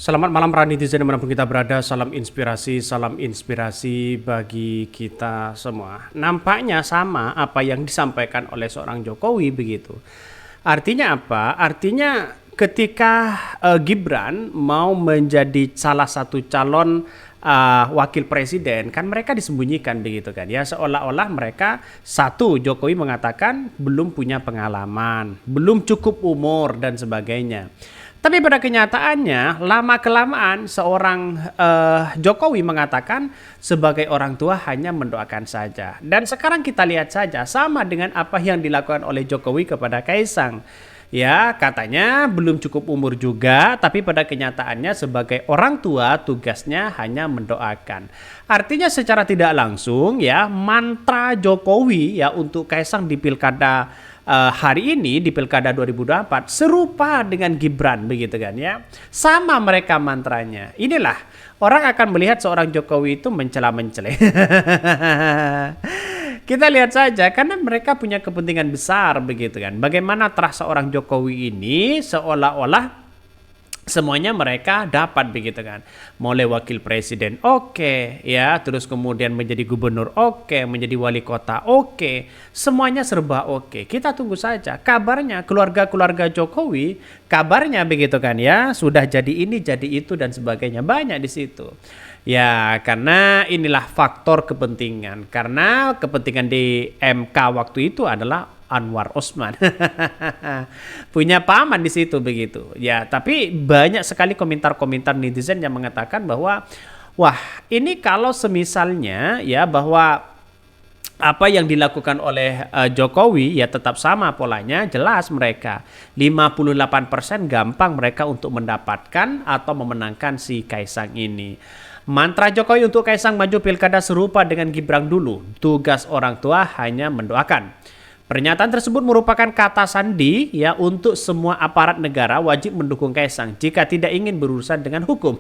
Selamat malam para netizen dimanapun kita berada, salam inspirasi bagi kita semua. Nampaknya sama apa yang disampaikan oleh seorang Jokowi begitu. Artinya apa? Artinya ketika Gibran mau menjadi salah satu calon wakil presiden, kan mereka disembunyikan begitu kan ya, seolah-olah mereka satu, Jokowi mengatakan belum punya pengalaman, belum cukup umur dan sebagainya. Tapi pada kenyataannya lama-kelamaan seorang Jokowi mengatakan sebagai orang tua hanya mendoakan saja. Dan sekarang kita lihat saja sama dengan apa yang dilakukan oleh Jokowi kepada Kaisang. Ya, katanya belum cukup umur juga, tapi pada kenyataannya sebagai orang tua tugasnya hanya mendoakan. Artinya secara tidak langsung ya, mantra Jokowi ya untuk Kaisang di pilkada hari ini di pilkada 2024 serupa dengan Gibran begitu kan ya. Sama mereka mantranya. Inilah orang akan melihat seorang Jokowi itu mencela-mencela. Kita lihat saja karena mereka punya kepentingan besar begitu kan. Bagaimana terasa seorang Jokowi ini seolah-olah semuanya mereka dapat begitu kan. Mulai wakil presiden oke, ya, terus kemudian menjadi gubernur oke, menjadi wali kota oke, semuanya serba oke. Kita tunggu saja kabarnya keluarga-keluarga Jokowi, kabarnya begitu kan ya, sudah jadi ini jadi itu dan sebagainya, banyak di situ. Ya, karena inilah faktor kepentingan. Karena kepentingan di MK waktu itu adalah Anwar Osman. Punya paman di situ begitu. Ya, tapi banyak sekali komentar-komentar netizen yang mengatakan bahwa wah, ini kalau semisalnya ya bahwa apa yang dilakukan oleh Jokowi ya tetap sama polanya, jelas mereka 58% gampang mereka untuk mendapatkan atau memenangkan si Kaisang ini. Mantra Jokowi untuk Kaisang maju pilkada serupa dengan Gibran dulu. Tugas orang tua hanya mendoakan. Pernyataan tersebut merupakan kata sandi ya untuk semua aparat negara wajib mendukung Kaisang jika tidak ingin berurusan dengan hukum.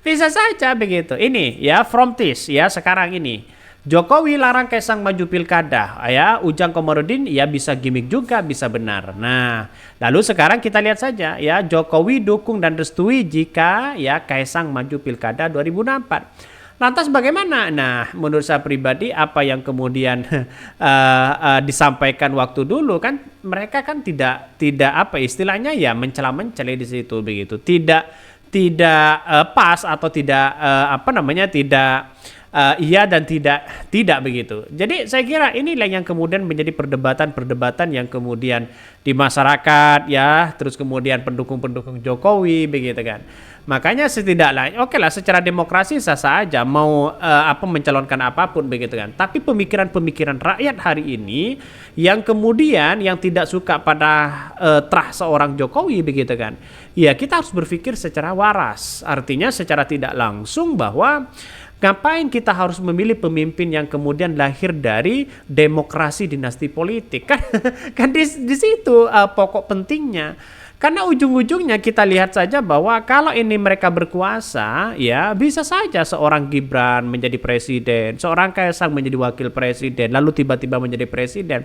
Bisa saja begitu. Ini ya from this ya sekarang ini. Jokowi larang Kaisang maju pilkada, ya Ujang Komarudin ya bisa gimmick juga bisa benar. Nah, lalu sekarang kita lihat saja ya Jokowi dukung dan restui jika ya Kaisang maju pilkada 2024. Lantas bagaimana? Nah, menurut saya pribadi apa yang kemudian disampaikan waktu dulu kan mereka kan tidak apa istilahnya ya mencela-mencela di situ begitu. Tidak pas atau tidak apa namanya tidak iya dan tidak begitu. Jadi saya kira inilah yang kemudian menjadi perdebatan-perdebatan yang kemudian di masyarakat ya, terus kemudian pendukung-pendukung Jokowi begitu kan. Makanya setidaknya oke lah secara demokrasi sah saja mau apa mencalonkan apapun begitu kan. Tapi pemikiran-pemikiran rakyat hari ini yang kemudian yang tidak suka pada terah seorang Jokowi begitu kan. Ya kita harus berpikir secara waras. Artinya secara tidak langsung bahwa ngapain kita harus memilih pemimpin yang kemudian lahir dari demokrasi dinasti politik kan di situ pokok pentingnya. Karena ujung-ujungnya kita lihat saja bahwa kalau ini mereka berkuasa ya bisa saja seorang Gibran menjadi presiden, seorang Kaisang menjadi wakil presiden, lalu tiba-tiba menjadi presiden.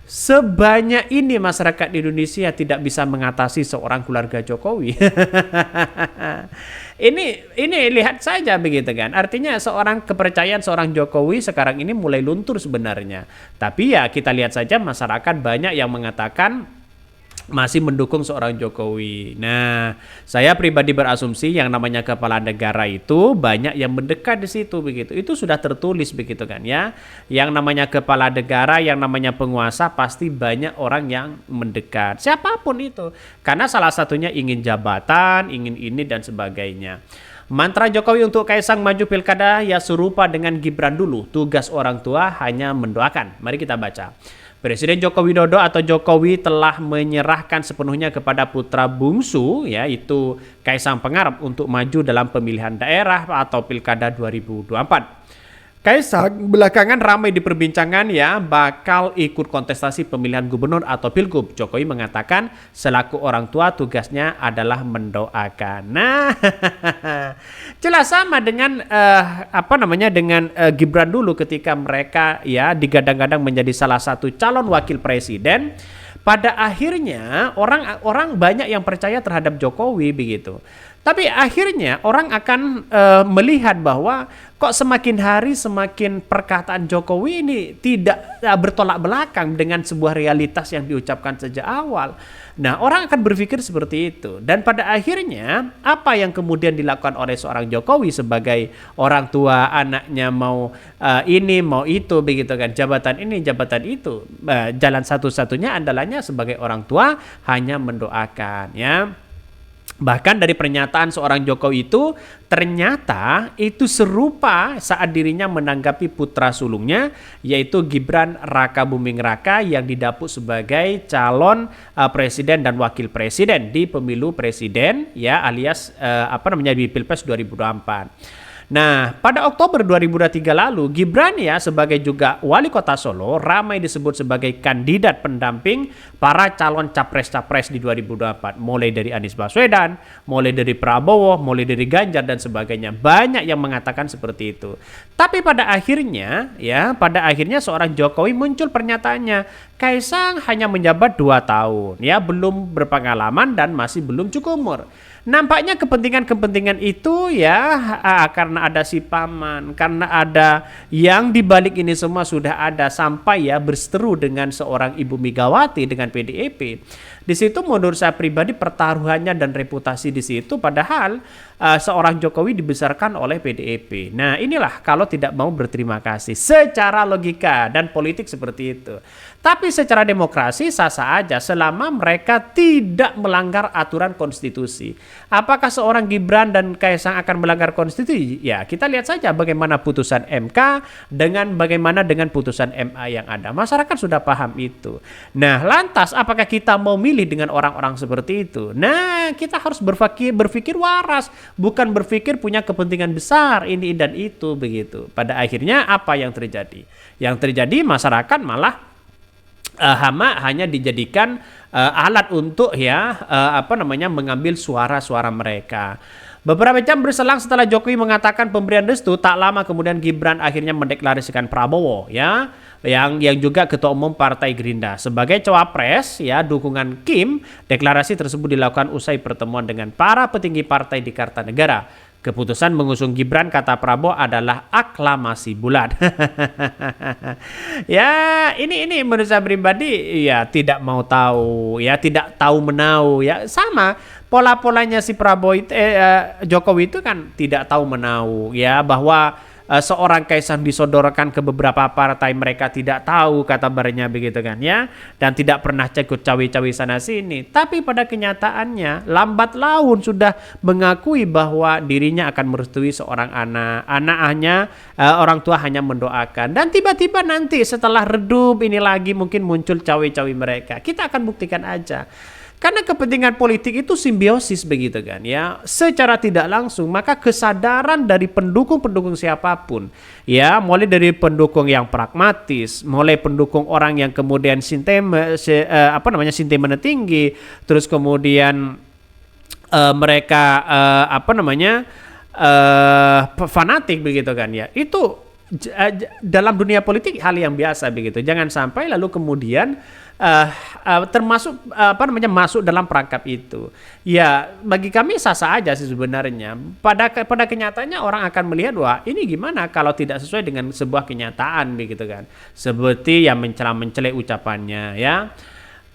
Sebanyak ini masyarakat di Indonesia tidak bisa mengatasi seorang keluarga Jokowi. Ini lihat saja begitu kan. Artinya seorang kepercayaan seorang Jokowi sekarang ini mulai luntur sebenarnya. Tapi ya kita lihat saja masyarakat banyak yang mengatakan masih mendukung seorang Jokowi. Nah, saya pribadi berasumsi yang namanya kepala negara itu banyak yang mendekat di situ begitu. Itu sudah tertulis begitu kan ya. Yang namanya kepala negara, yang namanya penguasa pasti banyak orang yang mendekat. Siapapun itu. Karena salah satunya ingin jabatan, ingin ini dan sebagainya. Mantra Jokowi untuk Kaisang maju pilkada ya serupa dengan Gibran dulu. Tugas orang tua hanya mendoakan. Mari kita baca. Presiden Joko Widodo atau Jokowi telah menyerahkan sepenuhnya kepada putra bungsu yaitu Kaisang Pangarep untuk maju dalam pemilihan daerah atau pilkada 2024. Kaisang belakangan ramai diperbincangkan ya bakal ikut kontestasi pemilihan gubernur atau pilgub. Jokowi mengatakan selaku orang tua tugasnya adalah mendoakan. Nah, jelas sama dengan dengan Gibran dulu ketika mereka ya digadang-gadang menjadi salah satu calon wakil presiden. Pada akhirnya orang banyak yang percaya terhadap Jokowi begitu. Tapi akhirnya orang akan melihat bahwa kok semakin hari semakin perkataan Jokowi ini tidak bertolak belakang dengan sebuah realitas yang diucapkan sejak awal. Nah, orang akan berpikir seperti itu. Dan pada akhirnya apa yang kemudian dilakukan oleh seorang Jokowi sebagai orang tua, anaknya mau ini mau itu begitu kan, jabatan ini jabatan itu, jalan satu-satunya andalanya sebagai orang tua hanya mendoakan, ya. Bahkan dari pernyataan seorang Jokowi itu ternyata itu serupa saat dirinya menanggapi putra sulungnya, yaitu Gibran Rakabuming Raka yang didapuk sebagai calon presiden dan wakil presiden di pemilu presiden, ya, alias di Pilpres 2024. Nah, pada Oktober 2023 lalu, Gibran ya sebagai juga wali kota Solo ramai disebut sebagai kandidat pendamping para calon capres-capres di 2024. Mulai dari Anies Baswedan, mulai dari Prabowo, mulai dari Ganjar dan sebagainya. Banyak yang mengatakan seperti itu. Tapi pada akhirnya seorang Jokowi muncul pernyataannya, Kaisang hanya menjabat 2 tahun, ya, belum berpengalaman dan masih belum cukup umur. Nampaknya kepentingan-kepentingan itu ya karena ada si paman, karena ada yang dibalik ini semua sudah ada sampai ya berseteru dengan seorang Ibu Megawati dengan PDIP. Di situ menurut saya pribadi pertaruhannya dan reputasi di situ, padahal seorang Jokowi dibesarkan oleh PDIP. Nah, inilah kalau tidak mau berterima kasih secara logika dan politik seperti itu. Tapi secara demokrasi sah-sah aja selama mereka tidak melanggar aturan konstitusi. Apakah seorang Gibran dan Kaisang akan melanggar konstitusi? Ya, kita lihat saja bagaimana putusan MK bagaimana dengan putusan MA yang ada. Masyarakat sudah paham itu. Nah, lantas apakah kita mau milih dengan orang-orang seperti itu? Nah, kita harus berpikir waras, bukan berpikir punya kepentingan besar ini dan itu begitu. Pada akhirnya apa yang terjadi? Yang terjadi masyarakat malah hanya dijadikan alat untuk mengambil suara-suara mereka. Beberapa jam berselang setelah Jokowi mengatakan pemberian restu, tak lama kemudian Gibran akhirnya mendeklarasikan Prabowo, ya, yang juga ketua umum Partai Gerindra sebagai cawapres, ya, dukungan Kim. Deklarasi tersebut dilakukan usai pertemuan dengan para petinggi partai di Kartanegara. Keputusan mengusung Gibran, kata Prabowo, adalah aklamasi bulat. Ya, ini menurut saya pribadi ya tidak mau tahu, ya, tidak tahu menau, ya, sama pola-polanya si Jokowi itu kan tidak tahu menau, ya, bahwa seorang Kaisang disodorkan ke beberapa partai, mereka tidak tahu kabarnya begitu kan, ya, dan tidak pernah cekut cawi-cawi sana sini. Tapi pada kenyataannya lambat laun sudah mengakui bahwa dirinya akan merestui seorang anaknya, orang tua hanya mendoakan, dan tiba-tiba nanti setelah redup ini lagi mungkin muncul cawi-cawi mereka. Kita akan buktikan aja. Karena kepentingan politik itu simbiosis begitu kan, ya, secara tidak langsung. Maka kesadaran dari pendukung-pendukung siapapun, ya, mulai dari pendukung yang pragmatis, mulai pendukung orang yang kemudian sintemanya tinggi, terus kemudian mereka fanatik begitu kan, ya, itu dalam dunia politik hal yang biasa begitu. Jangan sampai lalu kemudian masuk dalam perangkap itu. Ya, bagi kami sah-sah aja sih sebenarnya. Pada kenyataannya orang akan melihat, wah, ini gimana kalau tidak sesuai dengan sebuah kenyataan begitu kan. Seperti yang mencela-mencela ucapannya, ya.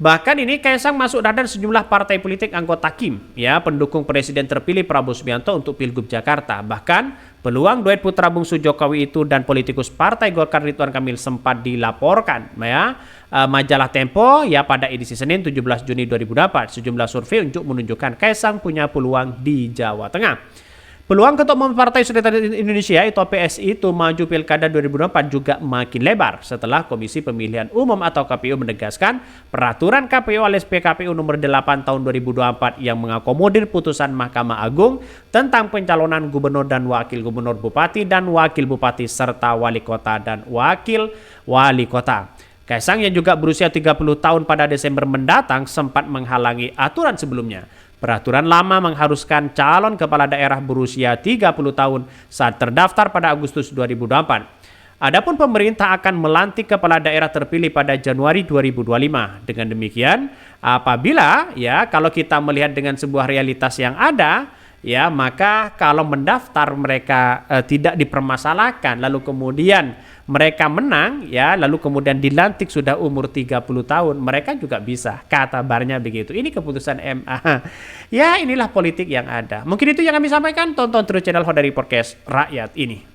Bahkan ini Kaisang masuk radar sejumlah partai politik anggota Kim, ya, pendukung presiden terpilih Prabowo Subianto untuk Pilgub Jakarta. Bahkan peluang duet putra bungsu Jokowi itu dan politikus Partai Golkar Ridwan Kamil sempat dilaporkan, ya, majalah Tempo, ya, pada edisi Senin 17 Juni 2024. Sejumlah survei untuk menunjukkan Kaisang punya peluang di Jawa Tengah. Peluang ketua umum Partai Solidaritas Indonesia atau PSI itu maju Pilkada 2024 juga makin lebar setelah Komisi Pemilihan Umum atau KPU menegaskan peraturan KPU alias PKPU nomor 8 tahun 2024 yang mengakomodir putusan Mahkamah Agung tentang pencalonan gubernur dan wakil gubernur, bupati dan wakil bupati serta wali kota dan wakil wali kota. Kaisang yang juga berusia 30 tahun pada Desember mendatang sempat menghalangi aturan sebelumnya. Peraturan lama mengharuskan calon kepala daerah berusia 30 tahun saat terdaftar pada Agustus 2024. Adapun pemerintah akan melantik kepala daerah terpilih pada Januari 2025. Dengan demikian, apabila, ya, kalau kita melihat dengan sebuah realitas yang ada, ya maka kalau mendaftar mereka tidak dipermasalahkan, lalu kemudian mereka menang, ya lalu kemudian dilantik sudah umur 30 tahun, mereka juga bisa, kata barnya begitu. Ini keputusan MA. Ya inilah politik yang ada. Mungkin itu yang kami sampaikan. Tonton terus channel Hodari Podcast Rakyat ini.